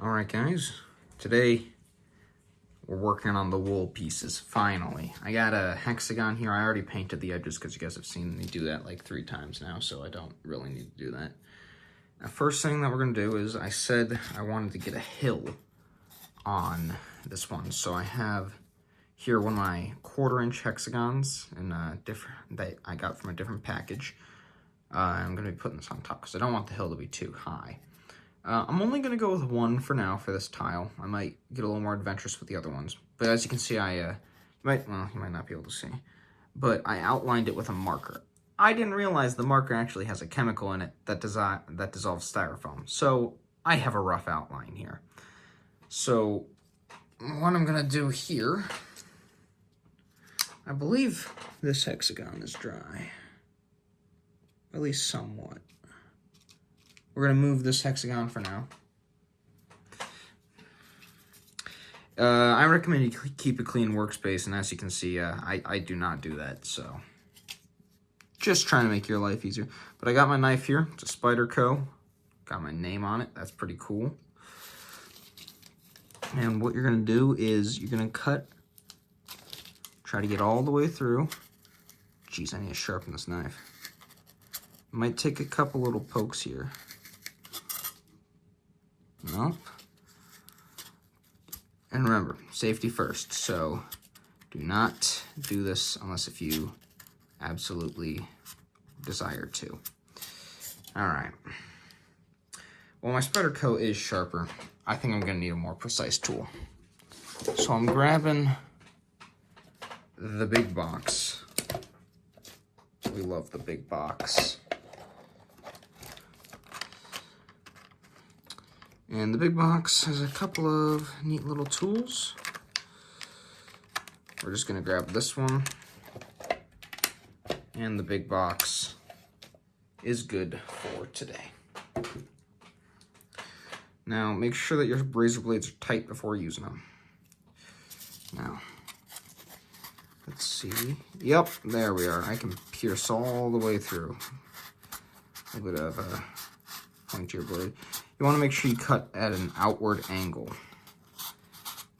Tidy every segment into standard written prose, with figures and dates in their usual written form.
Alright guys, today we're working on the wool pieces, finally. I got a hexagon here. I already painted the edges because you guys have seen me do that like 3 times now, so I don't really need to do that. The first thing that we're going to do is I said I wanted to get a hill on this one. So I have here one of my 1/4-inch hexagons in that I got from a different package. I'm going to be putting this on top because I don't want the hill to be too high. I'm only going to go with one for now for this tile. I might get a little more adventurous with the other ones. But as you can see, you might not be able to see, but I outlined it with a marker. I didn't realize the marker actually has a chemical in it that dissolves styrofoam. So I have a rough outline here. So what I'm going to do here, I believe this hexagon is dry, at least somewhat. We're going to move this hexagon for now. I recommend you keep a clean workspace, and as you can see, I do not do that, so just trying to make your life easier. But I got my knife here. It's a Spyderco. Got my name on it. That's pretty cool. And what you're going to do is you're going to cut, try to get all the way through. Jeez, I need to sharpen this knife. Might take a couple little pokes here. Nope. And remember, safety first. So do not do this unless if you absolutely desire to. Alright. Well, my Spyderco is sharper. I think I'm going to need a more precise tool. So I'm grabbing the big box. We love the big box. And the big box has a couple of neat little tools. We're just going to grab this one. And the big box is good for today. Now, make sure that your razor blades are tight before using them. Now, let's see. Yep, there we are. I can pierce all the way through. A little bit of a pointier blade. You want to make sure you cut at an outward angle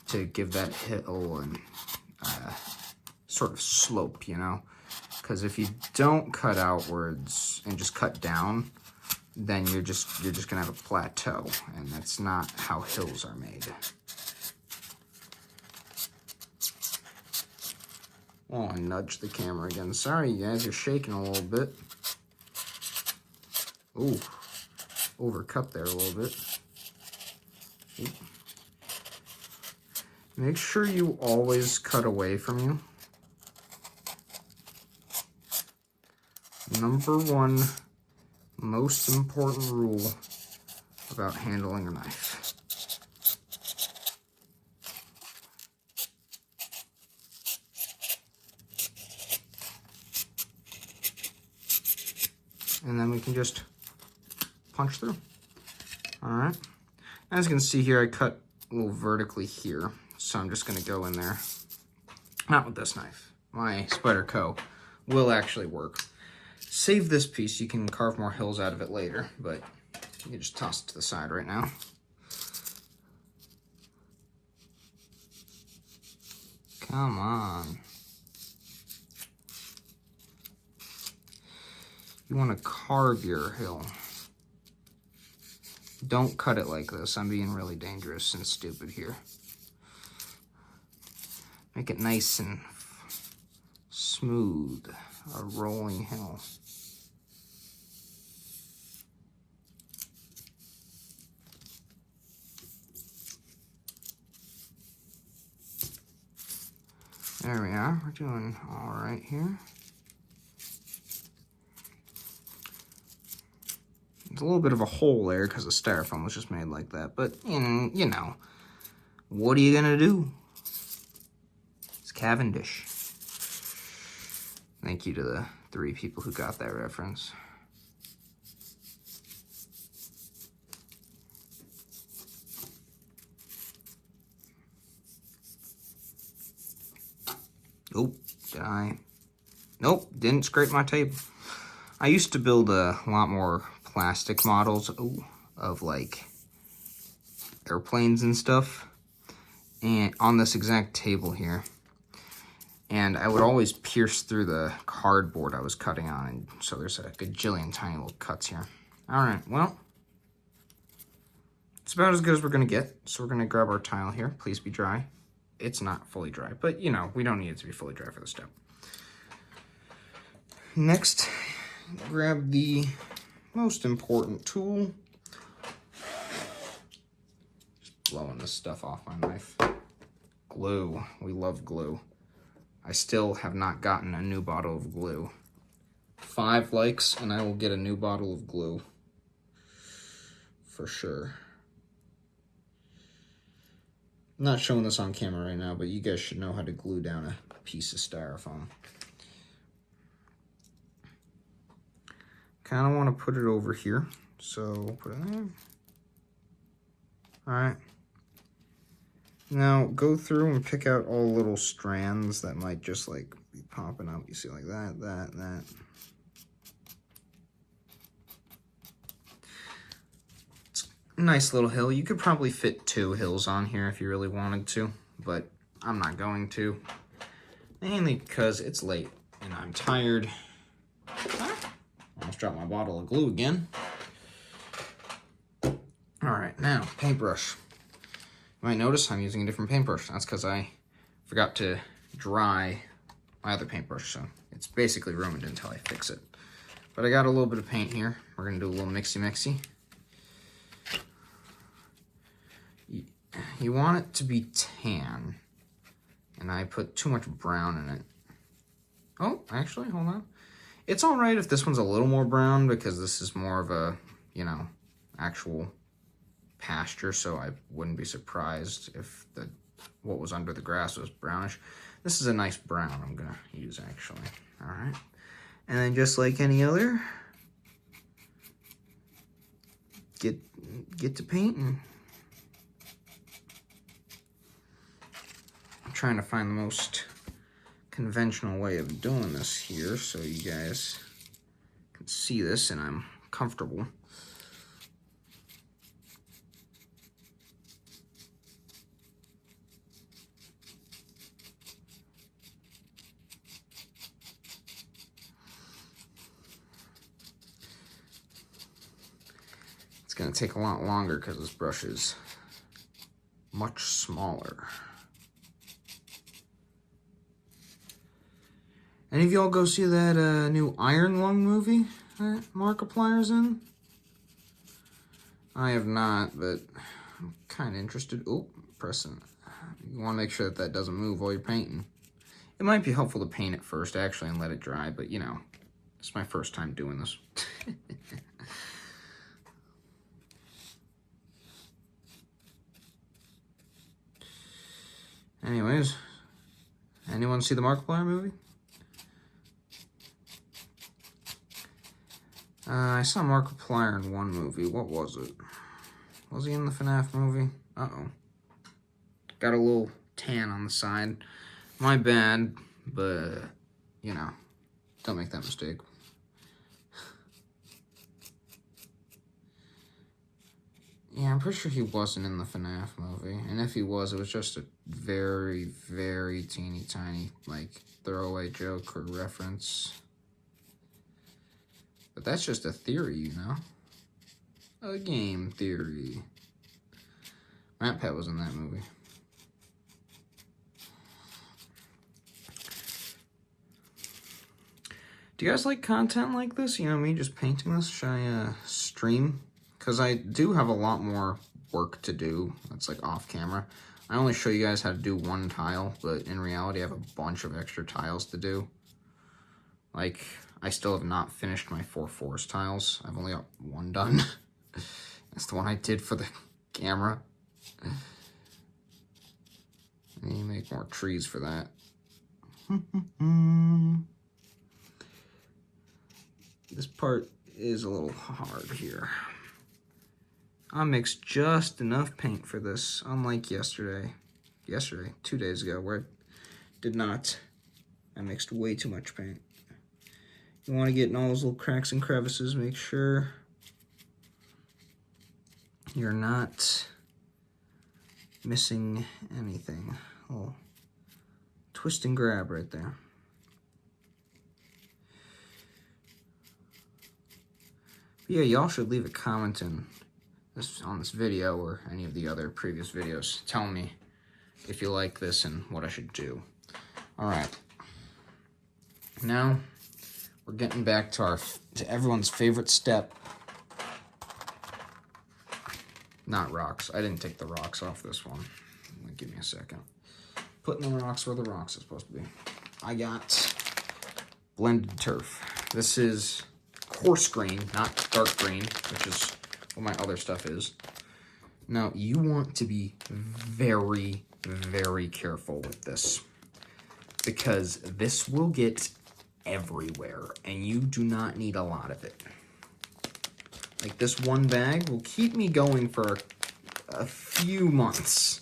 to give that hill and sort of slope, you know? Because if you don't cut outwards and just cut down, then you're just gonna have a plateau, and that's not how hills are made. Oh, I nudged the camera again. Sorry, you guys, you're shaking a little bit. Ooh. Overcut there a little bit. Oop. Make sure you always cut away from you. Number 1 most important rule about handling a knife. And then we can just punch through. Alright. As you can see here, I cut a little vertically here. So I'm just going to go in there. Not with this knife. My Spyderco will actually work. Save this piece. You can carve more hills out of it later, but you can just toss it to the side right now. Come on. You want to carve your hill. Don't cut it like this. I'm being really dangerous and stupid here. Make it nice and smooth. A rolling hill. There we are. We're doing all right here. There's a little bit of a hole there because the styrofoam was just made like that. But, you know, what are you going to do? It's Cavendish. Thank you to the 3 people who got that reference. Oh, did I? Nope, didn't scrape my table. I used to build a lot more plastic models of like airplanes and stuff, and on this exact table here. And I would always pierce through the cardboard I was cutting on, and so there's a gajillion tiny little cuts here. All right, well, it's about as good as we're gonna get. So we're gonna grab our tile here. Please be dry. It's not fully dry, but you know, we don't need it to be fully dry for this step. Next, grab the most important tool. Just blowing this stuff off my knife. Glue. We love glue. I still have not gotten a new bottle of glue. 5 likes and I will get a new bottle of glue. For sure. I'm not showing this on camera right now, but you guys should know how to glue down a piece of styrofoam. Kind of want to put it over here, so put it there. All right. Now go through and pick out all little strands that might just like be popping up. You see like that, that. It's a nice little hill. You could probably fit 2 hills on here if you really wanted to, but I'm not going to. Mainly because it's late and I'm tired. Almost dropped my bottle of glue again. All right, now paintbrush. You might notice I'm using a different paintbrush. That's because I forgot to dry my other paintbrush, so it's basically ruined until I fix it. But I got a little bit of paint here. We're gonna do a little mixy-mixy. You want it to be tan, and I put too much brown in it. Oh, actually, hold on. It's all right if this one's a little more brown because this is more of a, you know, actual pasture, so I wouldn't be surprised if what was under the grass was brownish. This is a nice brown I'm gonna use actually. All right, and then just like any other, get to painting. I'm trying to find the most conventional way of doing this here so you guys can see this and I'm comfortable. It's going to take a lot longer because this brush is much smaller. Any of y'all go see that new Iron Lung movie that Markiplier's in? I have not, but I'm kind of interested. Oh, pressing. You want to make sure that doesn't move while you're painting. It might be helpful to paint it first, actually, and let it dry, but, you know, it's my first time doing this. Anyways, anyone see the Markiplier movie? I saw Markiplier in one movie. What was it? Was he in the FNAF movie? Uh-oh. Got a little tan on the side. My bad, but, you know, don't make that mistake. Yeah, I'm pretty sure he wasn't in the FNAF movie. And if he was, it was just a very, very teeny tiny, like, throwaway joke or reference. But that's just a theory, you know? A game theory. Matt Pet was in that movie. Do you guys like content like this? You know, me just painting this? Should I stream? Because I do have a lot more work to do. That's like off camera. I only show you guys how to do one tile, but in reality I have a bunch of extra tiles to do. Like, I still have not finished my 4 forest tiles. I've only got 1 done. That's the one I did for the camera. I need to make more trees for that. This part is a little hard here. I mixed just enough paint for this, unlike yesterday, 2 days ago, where I did not. I mixed way too much paint. You want to get in all those little cracks and crevices, make sure you're not missing anything. Oh, twist and grab right there. But yeah, y'all should leave a comment on this video or any of the other previous videos. Tell me if you like this and what I should do. All right. Now we're getting back to everyone's favorite step. Not rocks. I didn't take the rocks off this one. Give me a second. Putting the rocks where the rocks are supposed to be. I got blended turf. This is coarse green, not dark green, which is what my other stuff is. Now, you want to be very, very careful with this, because this will get everywhere, and you do not need a lot of it. Like, this one bag will keep me going for a few months.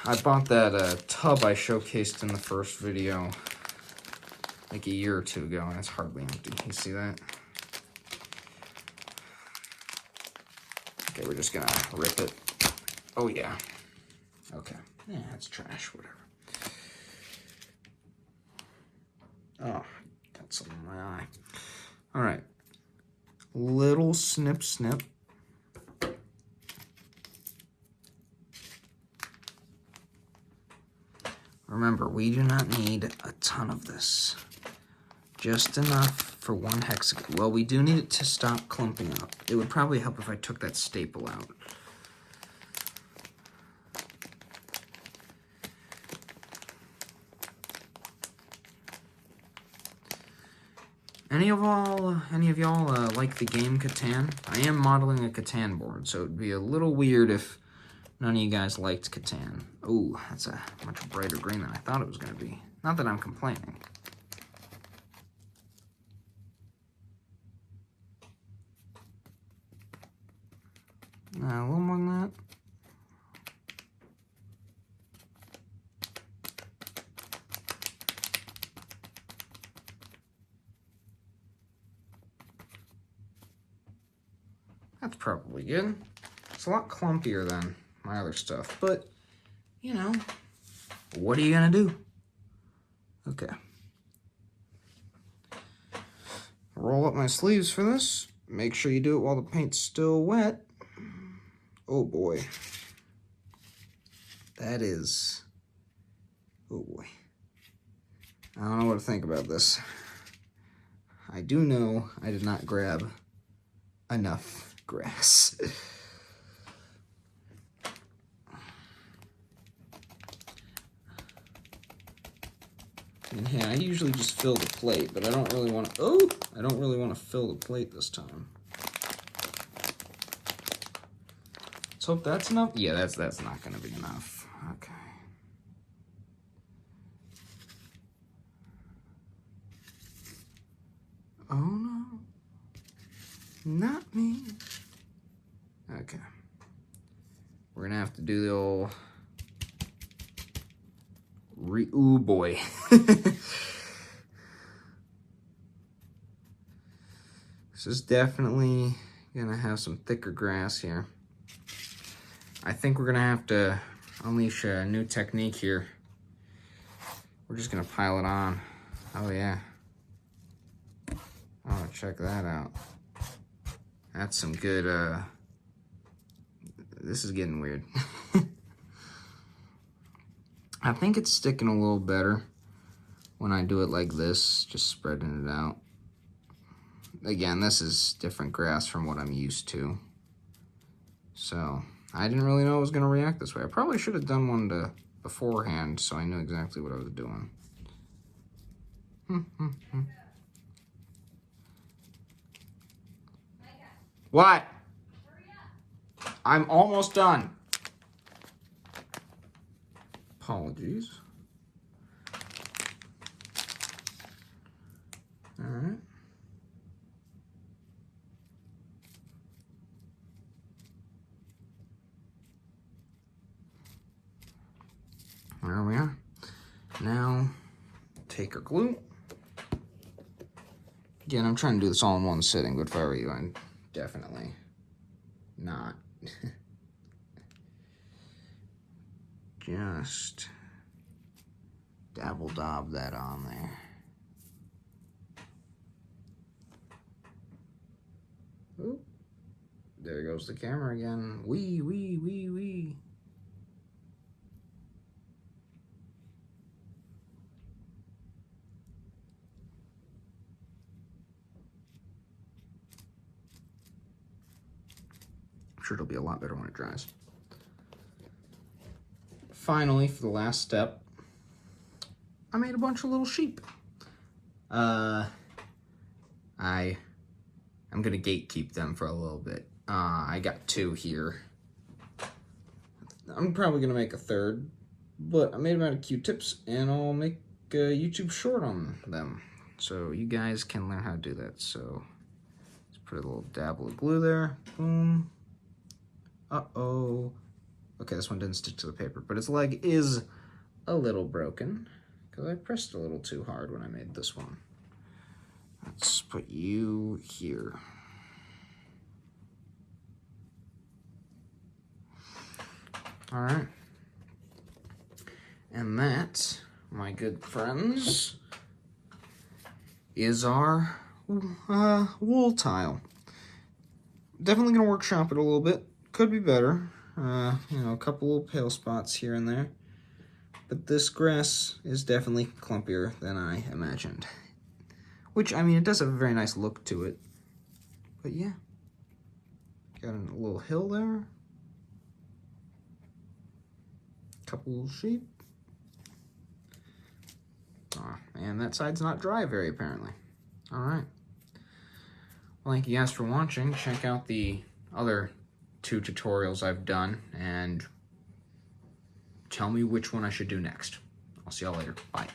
I bought that tub I showcased in the first video like a year or two ago, and it's hardly empty. You see that? Okay, we're just gonna rip it. Oh, yeah. Okay. Yeah, that's trash, whatever. Oh, got something in my eye. All right. Little snip, snip. Remember, we do not need a ton of this. Just enough for one hexagon. Well, we do need it to stop clumping up. It would probably help if I took that staple out. Any of y'all like the game CATAN? I am modeling a CATAN board, so it'd be a little weird if none of you guys liked CATAN. Ooh, that's a much brighter green than I thought it was going to be. Not that I'm complaining. A little more than that. That's probably good. It's a lot clumpier than my other stuff, but, you know, what are you gonna do? Okay. Roll up my sleeves for this. Make sure you do it while the paint's still wet. Oh boy. That is... Oh boy. I don't know what to think about this. I do know I did not grab enough grass. And hey, I usually just fill the plate, but I don't really want to, I don't really want to fill the plate this time. Let's hope that's enough. Yeah, that's not going to be enough. Okay. Oh no. Not me. Okay. We're going to have to do the old... Ooh boy. This is definitely gonna have some thicker grass here. I think we're gonna have to unleash a new technique here. We're just gonna pile it on. Oh yeah. Oh, check that out. That's some good, this is getting weird. I think it's sticking a little better when I do it like this, just spreading it out. Again, this is different grass from what I'm used to. So, I didn't really know it was going to react this way. I probably should have done one beforehand so I knew exactly what I was doing. What? I'm almost done. Apologies. All right. There we are. Now, take our glue. Again, I'm trying to do this all in one sitting, but if I were you, I'd definitely not Just dabble-dob that on there. Oop. There goes the camera again. Wee, wee, wee, wee. I'm sure it'll be a lot better when it dries. Finally, for the last step, I made a bunch of little sheep. I'm gonna gatekeep them for a little bit. I got 2 here. I'm probably gonna make a 3rd, but I made them out of Q-tips, and I'll make a YouTube short on them, so you guys can learn how to do that. So let's put a little dabble of glue there. Boom. Uh-oh. Okay, this one didn't stick to the paper, but its leg is a little broken because I pressed a little too hard when I made this one. Let's put you here. All right. And that, my good friends, is our wool tile. Definitely gonna workshop it a little bit. Could be better. You know, a couple little pale spots here and there. But this grass is definitely clumpier than I imagined. Which, I mean, it does have a very nice look to it. But yeah. Got a little hill there. Couple little sheep. Oh, and that side's not dry very apparently. Alright. Well, thank you guys for watching. Check out the other 2 tutorials I've done and tell me which one I should do next. I'll see y'all later. Bye.